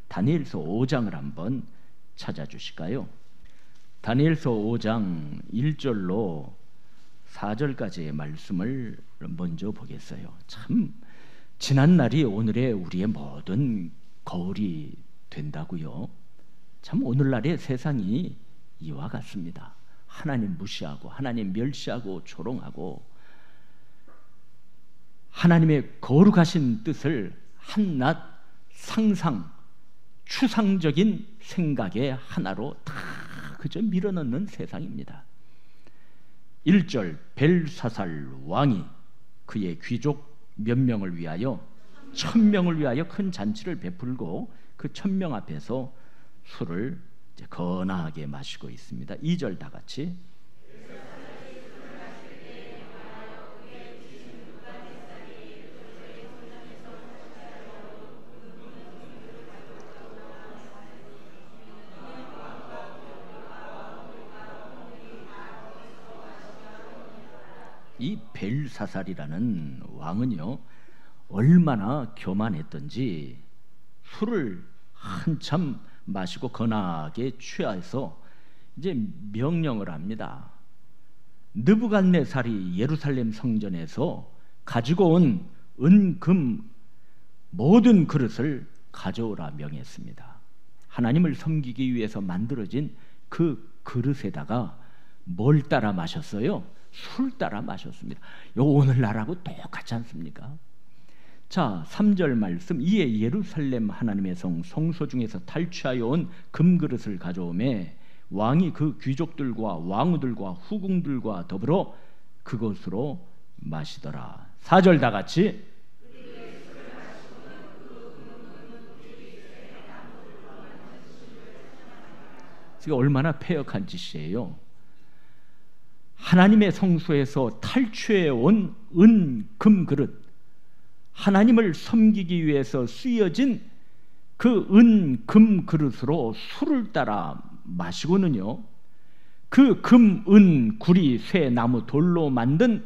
다니엘서 5장을 한번 찾아주실까요? 다니엘서 5장 1절로 4절까지의 말씀을 먼저 보겠어요. 참 지난 날이 오늘의 우리의 모든 거울이 된다고요. 참 오늘날의 세상이 이와 같습니다. 하나님 무시하고 하나님 멸시하고 조롱하고 하나님의 거룩하신 뜻을 한낱 상상, 추상적인 생각의 하나로 다 그저 밀어넣는 세상입니다. 1절 벨사살 왕이 그의 귀족 몇 명을 위하여 1000명을 위하여 큰 잔치를 베풀고 그 1000명 앞에서 술을 이제 거나하게 마시고 있습니다. 2절 다 같이 이 벨사살이라는 왕은요 얼마나 교만했던지 술을 한참 마시고 거나하게 취해서 이제 명령을 합니다. 느부갓네살이 예루살렘 성전에서 가지고 온 은, 금 모든 그릇을 가져오라 명했습니다. 하나님을 섬기기 위해서 만들어진 그 그릇에다가 뭘 따라 마셨어요? 술 따라 마셨습니다. 요 오늘날하고 똑같지 않습니까? 자, 3절 말씀 이에 예루살렘 하나님의 성소 중에서 탈취하여 온 금그릇을 가져오매 왕이 그 귀족들과 왕후들과 후궁들과 더불어 그것으로 마시더라. 4절 다 같이 이게 얼마나 패역한 짓이에요. 하나님의 성소에서 탈취해온 은, 금 그릇, 하나님을 섬기기 위해서 쓰여진 그 은, 금 그릇으로 술을 따라 마시고는요 그 금, 은, 구리, 쇠, 나무, 돌로 만든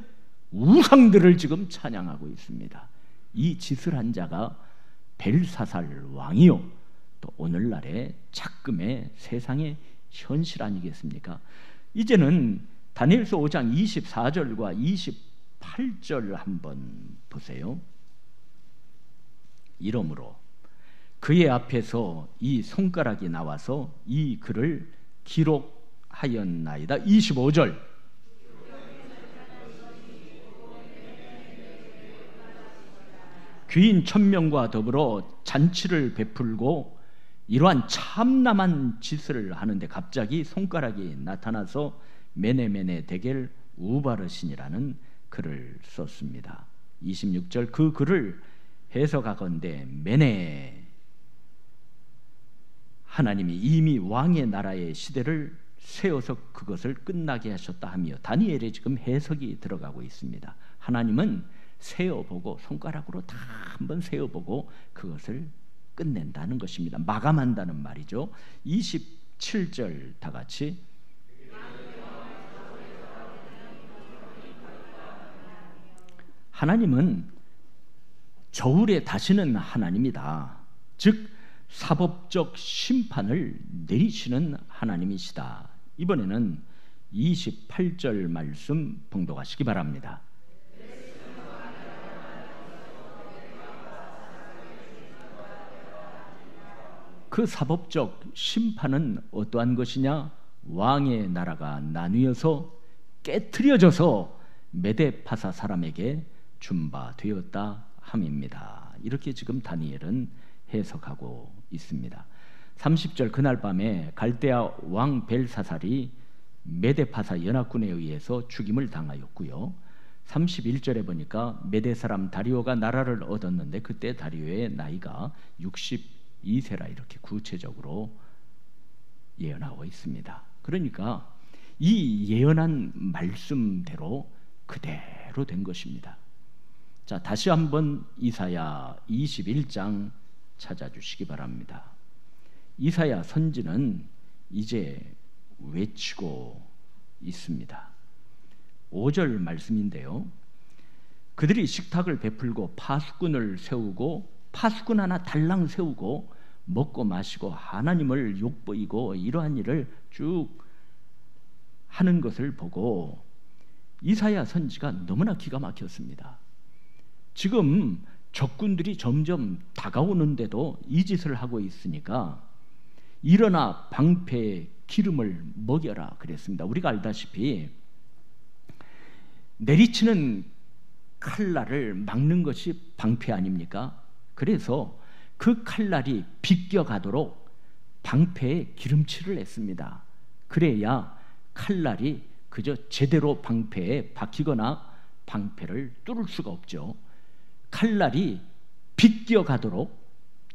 우상들을 지금 찬양하고 있습니다. 이 짓을 한 자가 벨사살 왕이요 또 오늘날의 작금의 세상의 현실 아니겠습니까? 이제는 다니엘서 5장 24절과 28절 한번 보세요. 이러므로 그의 앞에서 이 손가락이 나와서 이 글을 기록하였나이다. 25절 귀인 1000명과 더불어 잔치를 베풀고 이러한 참남한 짓을 하는데 갑자기 손가락이 나타나서 메네메네 데겔 우바르신이라는 글을 썼습니다. 26절 그 글을 해석하건대 메네 하나님이 이미 왕의 나라의 시대를 세워서 그것을 끝나게 하셨다 하며 다니엘에 지금 해석이 들어가고 있습니다. 하나님은 세어보고 손가락으로 다 한번 세어보고 그것을 끝낸다는 것입니다. 마감한다는 말이죠. 27절 다 같이 하나님은 저울에 다시는 하나님이다. 즉 사법적 심판을 내리시는 하나님이시다. 이번에는 28절 말씀 봉독하시기 바랍니다. 그 사법적 심판은 어떠한 것이냐? 왕의 나라가 나뉘어서 깨트려져서 메데파사 사람에게 준바되었다 함입니다. 이렇게 지금 다니엘은 해석하고 있습니다. 30절 그날 밤에 갈대아 왕 벨사살이 메데파사 연합군에 의해서 죽임을 당하였고요. 31절에 보니까 메데 사람 다리오가 나라를 얻었는데 그때 다리오의 나이가 62세라 이렇게 구체적으로 예언하고 있습니다. 그러니까 이 예언한 말씀대로 그대로 된 것입니다. 자, 다시 한번 이사야 21장 찾아주시기 바랍니다. 이사야 선지는 이제 외치고 있습니다. 5절 말씀인데요. 그들이 식탁을 베풀고 파수꾼을 세우고 파수꾼 하나 달랑 세우고 먹고 마시고 하나님을 욕보이고 이러한 일을 쭉 하는 것을 보고 이사야 선지가 너무나 기가 막혔습니다. 지금 적군들이 점점 다가오는데도 이 짓을 하고 있으니까 일어나 방패에 기름을 먹여라 그랬습니다. 우리가 알다시피 내리치는 칼날을 막는 것이 방패 아닙니까? 그래서 그 칼날이 비껴가도록 방패에 기름칠을 했습니다. 그래야 칼날이 그저 제대로 방패에 박히거나 방패를 뚫을 수가 없죠. 칼날이 비껴가도록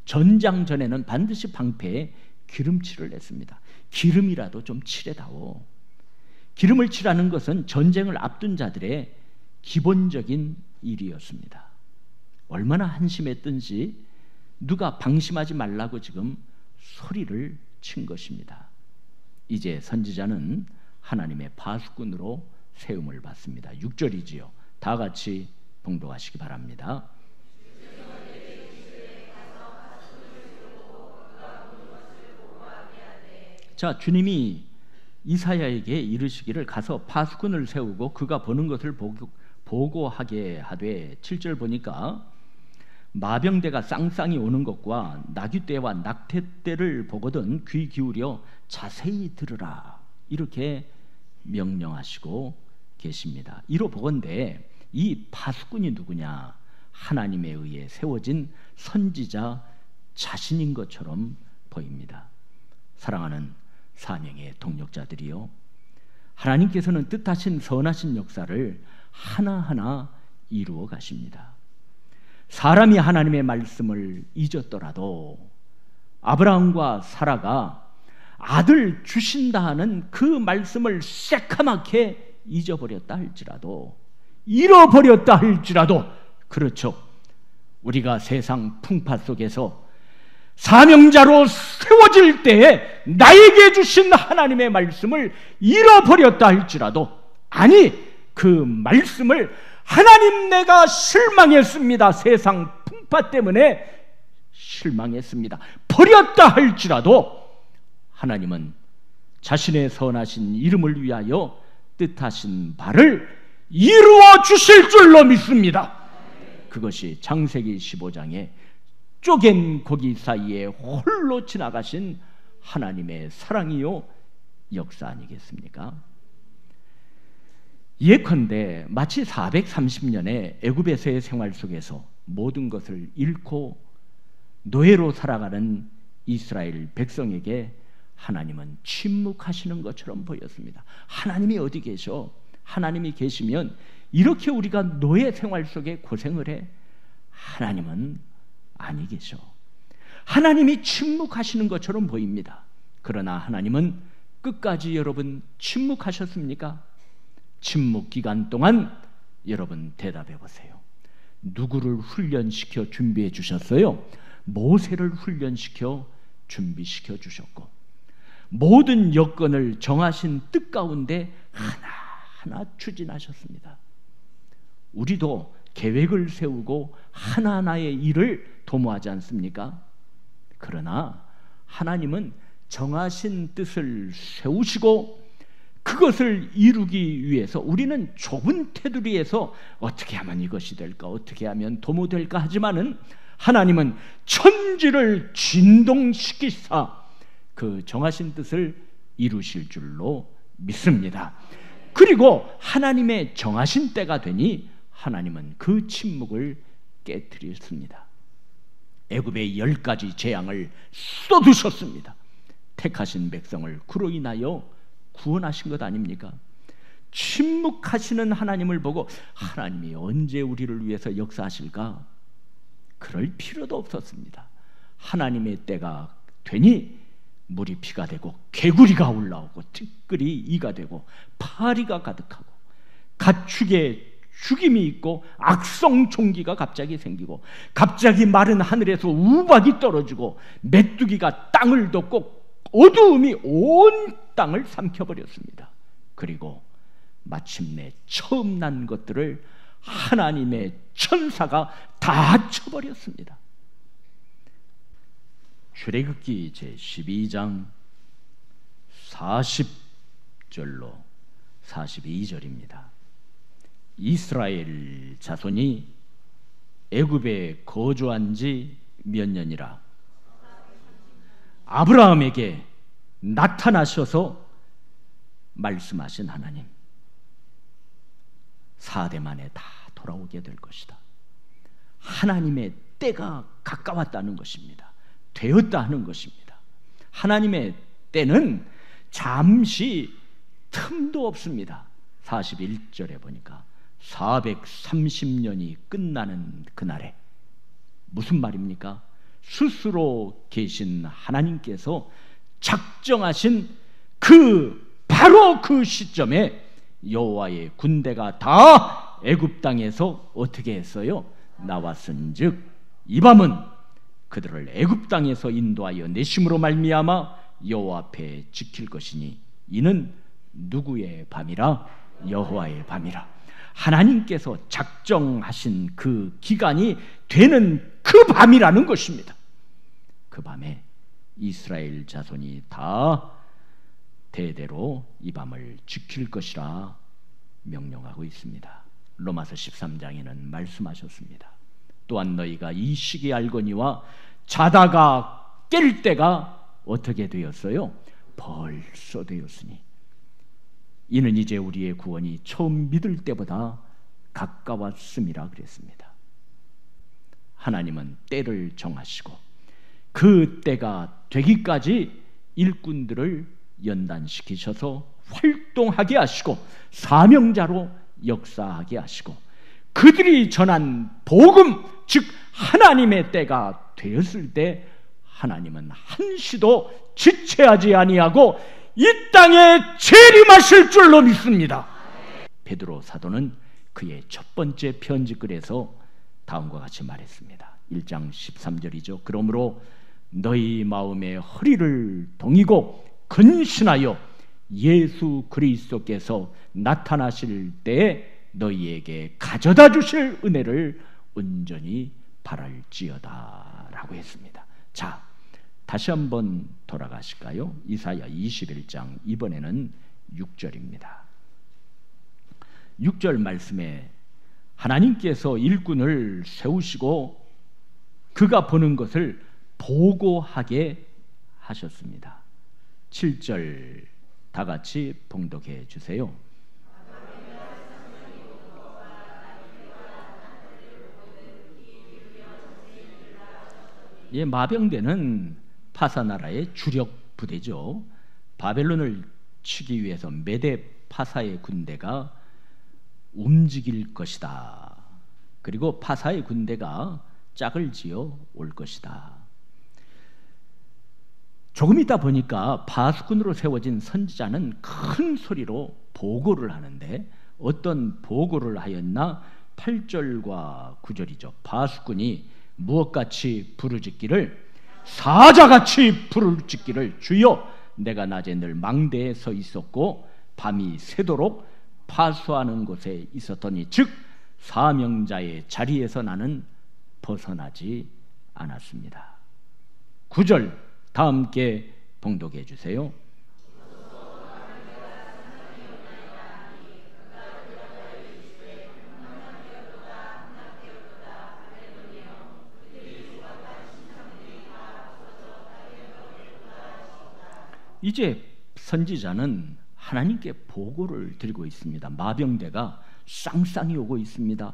전장전에는 반드시 방패에 기름칠을 했습니다. 기름이라도 좀 칠해다오. 기름을 칠하는 것은 전쟁을 앞둔 자들의 기본적인 일이었습니다. 얼마나 한심했든지 누가 방심하지 말라고 지금 소리를 친 것입니다. 이제 선지자는 하나님의 파수꾼으로 세움을 받습니다. 6절이지요. 다 같이 봉독하시기 바랍니다. 자, 주님이 이사야에게 이르시기를 가서 파수꾼을 세우고 그가 보는 것을 보고하게 하되 7절 보니까 마병대가 쌍쌍이 오는 것과 나귀떼와 낙태떼를 보거든 귀 기울여 자세히 들으라 이렇게 명령하시고 계십니다. 이로 보건대 이 파수꾼이 누구냐? 하나님에 의해 세워진 선지자 자신인 것처럼 보입니다. 사랑하는 사명의 동력자들이요, 하나님께서는 뜻하신 선하신 역사를 하나하나 이루어 가십니다. 사람이 하나님의 말씀을 잊었더라도 아브라함과 사라가 아들 주신다 하는 그 말씀을 새카맣게 잊어버렸다 할지라도, 잃어버렸다 할지라도, 그렇죠, 우리가 세상 풍파 속에서 사명자로 세워질 때에 나에게 주신 하나님의 말씀을 잃어버렸다 할지라도, 아니 그 말씀을 하나님 내가 실망했습니다, 세상 풍파 때문에 실망했습니다, 버렸다 할지라도 하나님은 자신의 선하신 이름을 위하여 뜻하신 바를 이루어 주실 줄로 믿습니다. 그것이 창세기 15장에 쪼갠 고기 사이에 홀로 지나가신 하나님의 사랑이요 역사 아니겠습니까? 예컨대 마치 430년의 애굽에서의 생활 속에서 모든 것을 잃고 노예로 살아가는 이스라엘 백성에게 하나님은 침묵하시는 것처럼 보였습니다. 하나님이 어디 계셔? 하나님이 계시면 이렇게 우리가 노예 생활 속에 고생을 해? 하나님은 아니 계셔. 하나님이 침묵하시는 것처럼 보입니다. 그러나 하나님은 끝까지 여러분 침묵하셨습니까? 침묵 기간 동안 여러분 대답해 보세요. 누구를 훈련시켜 준비해 주셨어요? 모세를 훈련시켜 준비시켜 주셨고, 모든 여건을 정하신 뜻 가운데 하나하나 추진하셨습니다. 우리도 계획을 세우고 하나하나의 일을 도모하지 않습니까? 그러나 하나님은 정하신 뜻을 세우시고 그것을 이루기 위해서 우리는 좁은 테두리에서 어떻게 하면 이것이 될까, 어떻게 하면 도모될까 하지만은 하나님은 천지를 진동시키사 그 정하신 뜻을 이루실 줄로 믿습니다. 그리고 하나님의 정하신 때가 되니 하나님은 그 침묵을 깨뜨렸습니다. 애굽의 10가지 재앙을 쏟으셨습니다. 택하신 백성을 그로 인하여 구원하신 것 아닙니까? 침묵하시는 하나님을 보고 하나님이 언제 우리를 위해서 역사하실까? 그럴 필요도 없었습니다. 하나님의 때가 되니 물이 피가 되고 개구리가 올라오고 티끌이 이가 되고 파리가 가득하고 가축의 죽임이 있고 악성 총기가 갑자기 생기고 갑자기 마른 하늘에서 우박이 떨어지고 메뚜기가 땅을 덮고 어두움이 온 땅을 삼켜버렸습니다. 그리고 마침내 처음 난 것들을 하나님의 천사가 다 쳐버렸습니다. 출애굽기 제12장 40절로 42절입니다. 이스라엘 자손이 애굽에 거주한 지 몇 년이라 아브라함에게 나타나셔서 말씀하신 하나님, 4대 만에 다 돌아오게 될 것이다. 하나님의 때가 가까웠다는 것입니다. 되었다 하는 것입니다. 하나님의 때는 잠시 틈도 없습니다. 41절에 보니까 430년이 끝나는 그날에, 무슨 말입니까? 스스로 계신 하나님께서 작정하신 바로 그 시점에 여호와의 군대가 다 애굽 땅에서 어떻게 했어요? 나왔은즉 이 밤은 그들을 애굽 땅에서 인도하여 내심으로 말미암아 여호와 앞에 지킬 것이니 이는 누구의 밤이라? 여호와의 밤이라. 하나님께서 작정하신 그 기간이 되는 그 밤이라는 것입니다. 그 밤에 이스라엘 자손이 다 대대로 이 밤을 지킬 것이라 명령하고 있습니다. 로마서 13장에는 말씀하셨습니다. 또한 너희가 이 시기 알거니와 자다가 깰 때가 어떻게 되었어요? 벌써 되었으니 이는 이제 우리의 구원이 처음 믿을 때보다 가까웠음이라 그랬습니다. 하나님은 때를 정하시고 그 때가 되기까지 일꾼들을 연단시키셔서 활동하게 하시고 사명자로 역사하게 하시고 그들이 전한 복음, 즉 하나님의 때가 되었을 때 하나님은 한시도 지체하지 아니하고 이 땅에 재림하실 줄로 믿습니다. 베드로 사도는 그의 첫 번째 편지글에서 다음과 같이 말했습니다. 1장 13절이죠. 그러므로 너희 마음의 허리를 동이고 근신하여 예수 그리스도께서 나타나실 때에 너희에게 가져다 주실 은혜를 온전히 바랄지어다 라고 했습니다. 자, 다시 한번 돌아가실까요? 이사야 21장 이번에는 6절입니다. 6절 말씀에 하나님께서 일꾼을 세우시고 그가 보는 것을 보고하게 하셨습니다. 7절 다 같이 봉독해 주세요. 예, 마병대는 파사나라의 주력 부대죠. 바벨론을 치기 위해서 메대 파사의 군대가 움직일 것이다. 그리고 파사의 군대가 짝을 지어 올 것이다. 조금 있다 보니까 바수꾼으로 세워진 선지자는 큰 소리로 보고를 하는데 어떤 보고를 하였나? 8절과 9절이죠. 바수꾼이 무엇같이 부르짖기를, 사자같이 부르짖기를, 주여 내가 낮에 늘 망대에 서 있었고 밤이 새도록 파수하는 곳에 있었더니 즉 사명자의 자리에서 나는 벗어나지 않았습니다. 9절 다 함께 봉독해 주세요. 이제 선지자는 하나님께 보고를 드리고 있습니다. 마병대가 쌍쌍이 오고 있습니다.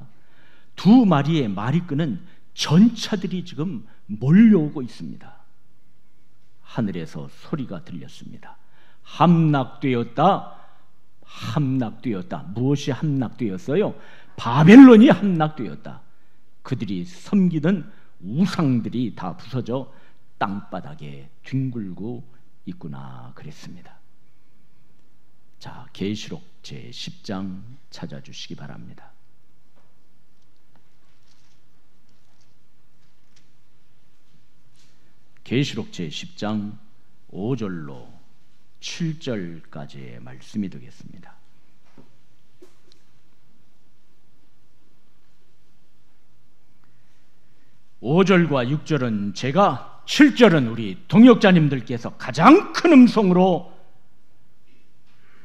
두 마리의 마리끄는 전차들이 지금 몰려오고 있습니다. 하늘에서 소리가 들렸습니다. 함락되었다. 함락되었다. 무엇이 함락되었어요? 바벨론이 함락되었다. 그들이 섬기던 우상들이 다 부서져 땅바닥에 뒹굴고 있구나 그랬습니다. 자, 계시록 제10장 찾아주시기 바랍니다. 계시록 제10장 5절로 7절까지의 말씀이 되겠습니다. (5절과 6절은) 제가 7절은 우리 동역자님들께서 가장 큰 음성으로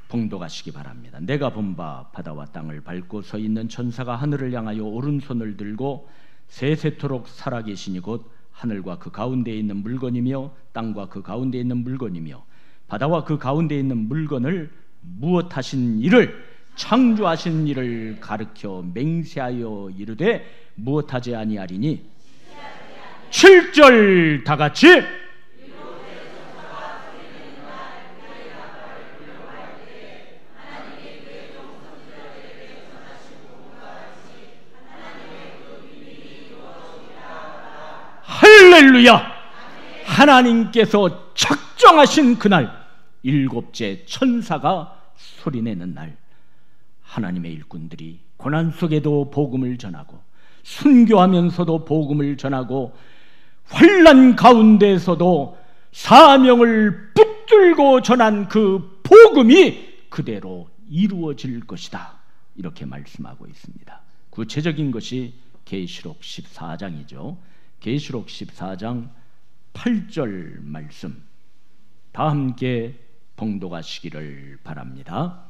봉독하시기 바랍니다. 내가 본 바 바다와 땅을 밟고 서 있는 천사가 하늘을 향하여 오른손을 들고 세세토록 살아계시니 곧 하늘과 그 가운데에 있는 물건이며 땅과 그 가운데에 있는 물건이며 바다와 그 가운데에 있는 물건을 무엇하신 이를 창조하신 이를 가르쳐 맹세하여 이르되 무엇하지 아니하리니. 7절 다 같이 할렐루야. 하나님께서 작정하신 그날, 일곱째 천사가 소리내는 날, 하나님의 일꾼들이 고난 속에도 복음을 전하고 순교하면서도 복음을 전하고 환난 가운데서도 사명을 붙들고 전한 그 복음이 그대로 이루어질 것이다, 이렇게 말씀하고 있습니다. 구체적인 것이 계시록 14장이죠. 계시록 14장 8절 말씀 다 함께 봉독하시기를 바랍니다.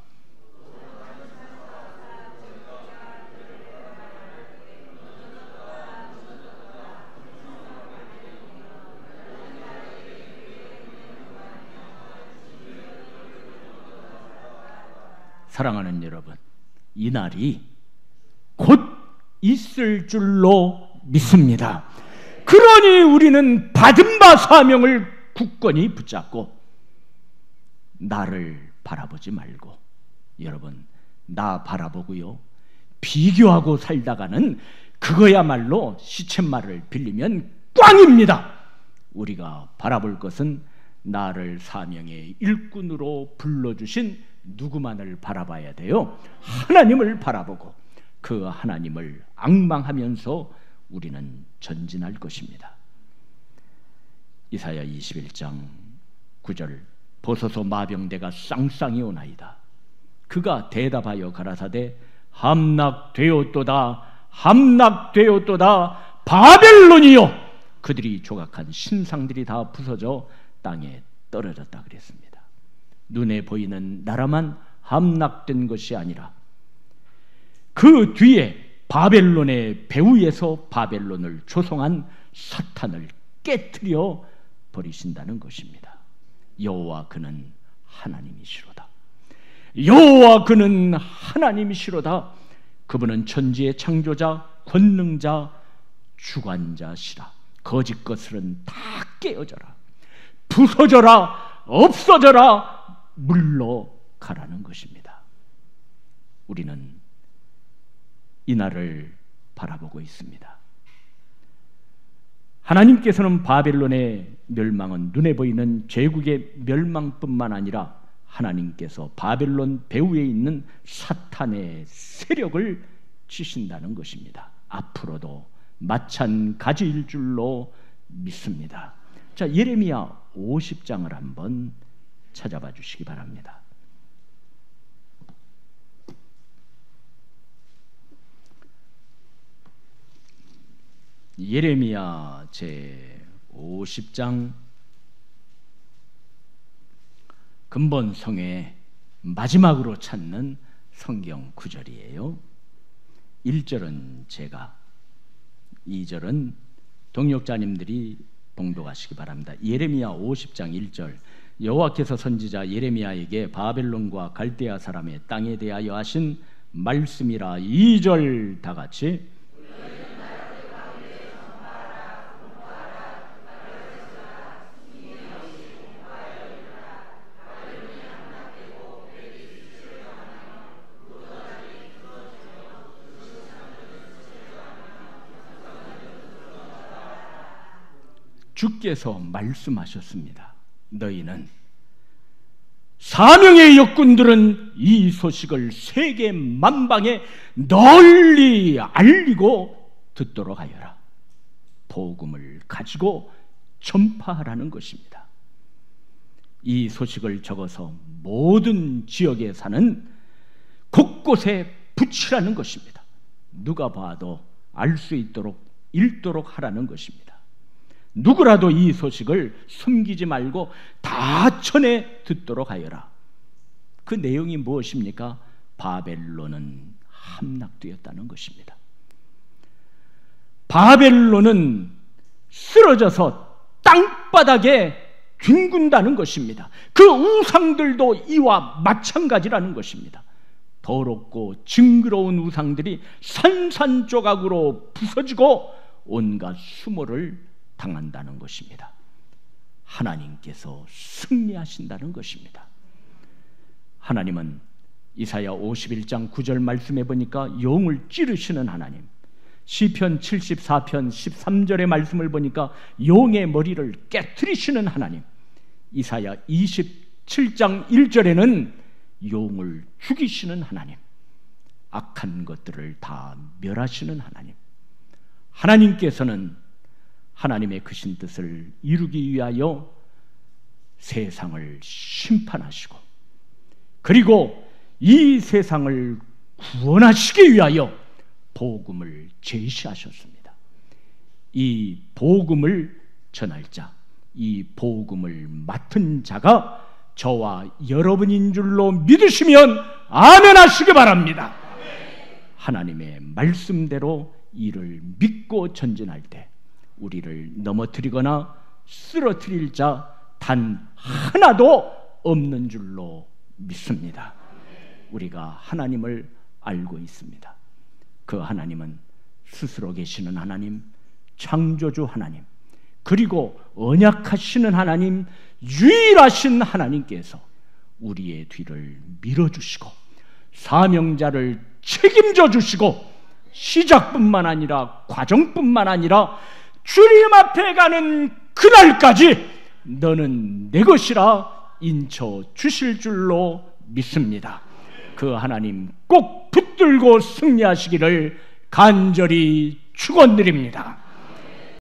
사랑하는 여러분, 이 날이 곧 있을 줄로 믿습니다. 그러니 우리는 받은 바 사명을 굳건히 붙잡고 나를 바라보지 말고, 여러분, 나 바라보고요 비교하고 살다가는 그거야말로 시쳇말을 빌리면 꽝입니다. 우리가 바라볼 것은 나를 사명의 일꾼으로 불러주신 누구만을 바라봐야 돼요? 하나님을 바라보고 그 하나님을 앙망하면서 우리는 전진할 것입니다. 이사야 21장 9절 보소서 마병대가 쌍쌍이 오나이다. 그가 대답하여 가라사대 함락되었도다 함락되었도다 바벨론이요, 그들이 조각한 신상들이 다 부서져 땅에 떨어졌다 그랬습니다. 눈에 보이는 나라만 함락된 것이 아니라 그 뒤에 바벨론의 배후에서 바벨론을 조성한 사탄을 깨트려 버리신다는 것입니다. 여호와 그는 하나님이시로다. 여호와 그는 하나님이시로다. 그분은 천지의 창조자, 권능자, 주관자시라. 거짓 것들은 다 깨어져라, 부서져라, 없어져라, 물러가라는 것입니다. 우리는 이 날을 바라보고 있습니다. 하나님께서는 바벨론의 멸망은 눈에 보이는 제국의 멸망뿐만 아니라 하나님께서 바벨론 배후에 있는 사탄의 세력을 치신다는 것입니다. 앞으로도 마찬가지일 줄로 믿습니다. 자, 예레미야 50장을 한번 찾아봐 주시기 바랍니다. 예레미야 제 50장 근본성의 마지막으로 찾는 성경 구절이에요. 1절은 제가, 2절은 동역자님들이 봉독하시기 바랍니다. 예레미야 50장 1절 여호와께서 선지자 예레미야에게 바벨론과 갈대아 사람의 땅에 대하여 하신 말씀이라. 2절 다 같이 주께서 말씀하셨습니다. 너희는, 사명의 역군들은 이 소식을 세계 만방에 널리 알리고 듣도록 하여라. 복음을 가지고 전파하라는 것입니다. 이 소식을 적어서 모든 지역에 사는 곳곳에 붙이라는 것입니다. 누가 봐도 알 수 있도록 읽도록 하라는 것입니다. 누구라도 이 소식을 숨기지 말고 다 전해 듣도록 하여라. 그 내용이 무엇입니까? 바벨론은 함락되었다는 것입니다. 바벨론은 쓰러져서 땅바닥에 뒹군다는 것입니다. 그 우상들도 이와 마찬가지라는 것입니다. 더럽고 징그러운 우상들이 산산조각으로 부서지고 온갖 수모를 당한다는 것입니다. 하나님께서 승리하신다는 것입니다. 하나님은 이사야 51장 9절 말씀해 보니까 용을 찌르시는 하나님, 시편 74편 13절의 말씀을 보니까 용의 머리를 깨트리시는 하나님, 이사야 27장 1절에는 용을 죽이시는 하나님, 악한 것들을 다 멸하시는 하나님, 하나님께서는 하나님의 크신 뜻을 이루기 위하여 세상을 심판하시고 그리고 이 세상을 구원하시기 위하여 복음을 제시하셨습니다. 이 복음을 전할 자, 이 복음을 맡은 자가 저와 여러분인 줄로 믿으시면 아멘 하시기 바랍니다. 하나님의 말씀대로 이를 믿고 전진할 때 우리를 넘어뜨리거나 쓰러뜨릴 자 단 하나도 없는 줄로 믿습니다. 우리가 하나님을 알고 있습니다. 그 하나님은 스스로 계시는 하나님, 창조주 하나님, 그리고 언약하시는 하나님, 유일하신 하나님께서 우리의 뒤를 밀어주시고 사명자를 책임져 주시고 시작뿐만 아니라 과정뿐만 아니라 주님 앞에 가는 그날까지 너는 내 것이라 인쳐 주실 줄로 믿습니다. 그 하나님 꼭 붙들고 승리하시기를 간절히 축원드립니다.